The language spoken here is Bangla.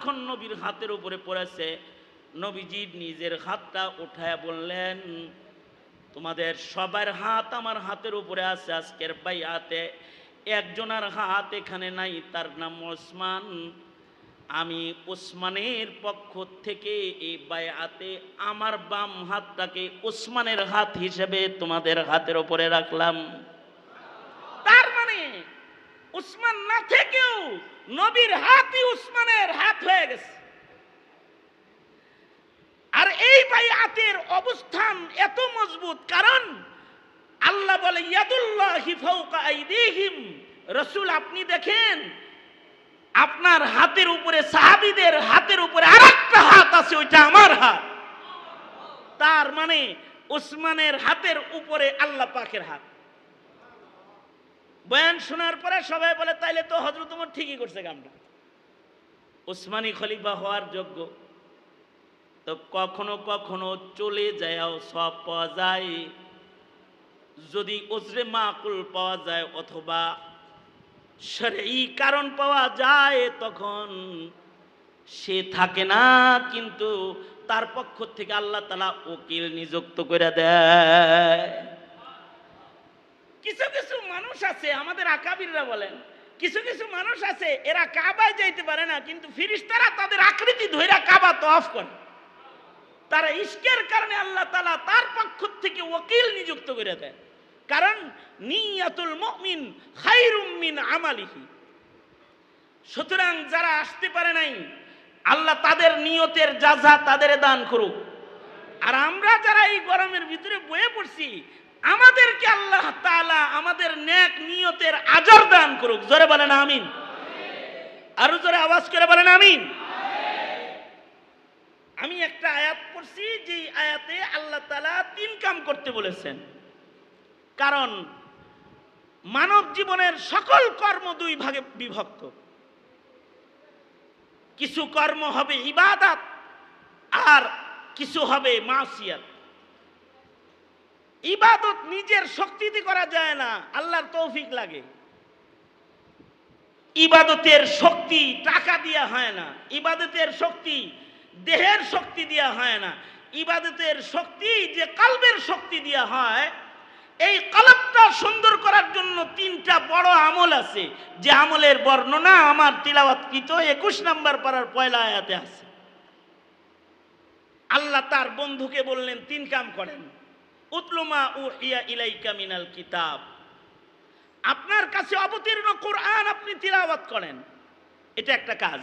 যখন নবীর হাতের উপরে পড়েছে, নবীজি নিজের হাতটা উঠায় বললেন, তোমাদের সবার হাত আমার হাতের উপরে আছে। আজকের বাইআতে একজনের হাত এখানে নাই, তার নাম ওসমান। আমি ওসমানের পক্ষ থেকে এই বাইআতে আমার বাম হাতটাকে ওসমানের হাত হিসেবে তোমাদের হাতের উপরে রাখলাম। তার মানে উসমান না থেকেও নবীর হাতই উসমানের হাত হয়ে গেছে। আর এই বাইআতের অবস্থান এত মজবুত, কারণ আল্লাহ বলে ইয়াদুল্লাহি ফাওকা আইদিহিম। রাসূল আপনি দেখেন আপনার হাতের উপরে, সাহাবীদের হাতের উপরে আরেকটা হাত আছে, ওইটা আমার হাত। তার মানে উসমানের হাতের উপরে আল্লাহ পাকের হাত। বয়ান শোনার পরে সবাই বলে তাইলে তো হযরত ওমর ঠিকই করছে কামটা, উসমানী খলিফা হওয়ার যোগ্য। তো কখনো কখনো চলে যায়ও সব পাওয়া যায়, যদি উজরে মাকুল পাওয়া যায় অথবা শরঈ কারণ পাওয়া যায়, তখন সে থাকে না, কিন্তু তার পক্ষ থেকে আল্লাহ তাআলা উকিল নিযুক্ত করে দেয়। কিছু কিছু মানুষ আছে, আমাদের আকাবিররা বলেন, কিছু কিছু মানুষ আছে এরা কাবায় যাইতে পারে না, কিন্তু ফেরেশতারা তাদের আকৃতি ধইরা কাবা তওয়াফ করে। তারা ইশকের কারণে আল্লাহ তাআলা তার পক্ষ থেকে ওকিল নিযুক্ত করে দেয়। কারণ নিয়াতুল মুমিন খায়রুম মিন আমালিহি। সুতরাং যারা আসতে পারে নাই, আল্লাহ তাদের নিয়তের জাযা তাদের দান করুক। আর আমরা যারা এই গরমের ভিতরে বয়ে পড়ছি, আমাদেরকে আল্লাহ তাআলা আমাদের নেক নিয়তের আজর দান করুক। জোরে বলেন আমিন। আরো জোরে আওয়াজ করে বলেন আমিন। আমি একটা আয়াত পড়ছি, যে আয়াতে আল্লাহ তাআলা 3 কাম করতে বলেছেন। কারণ মানব জীবনের সকল কর্ম 2 ভাগে বিভক্ত। কিছু কর্ম হবে ইবাদত, আর কিছু হবে মাসিয়াত। ইবাদত নিজের শক্তিতে করা যায় না, আল্লাহর তৌফিক লাগে। ইবাদতের শক্তি টাকা দিয়া হয় না, ইবাদতের শক্তি দেহের শক্তি দিয়া হয় না, ইবাদতের শক্তি যে কলবের শক্তি দিয়া হয়। এই কলবটা সুন্দর করার জন্য 3টা বড় আমল আছে, যে আমলের বর্ণনা আমার তিলাওয়াতকৃত 21 নম্বর পারার পয়লা আয়াতে আছে। আল্লাহ তার বন্ধুকে বললেন 3 কাম করেন। উতলুমা উহিয়া ইলাইকা মিনাল কিতাব, আপনার কাছে অবতীর্ণ কোরআন আপনি তিলাওয়াত করেন, এটা একটা কাজ।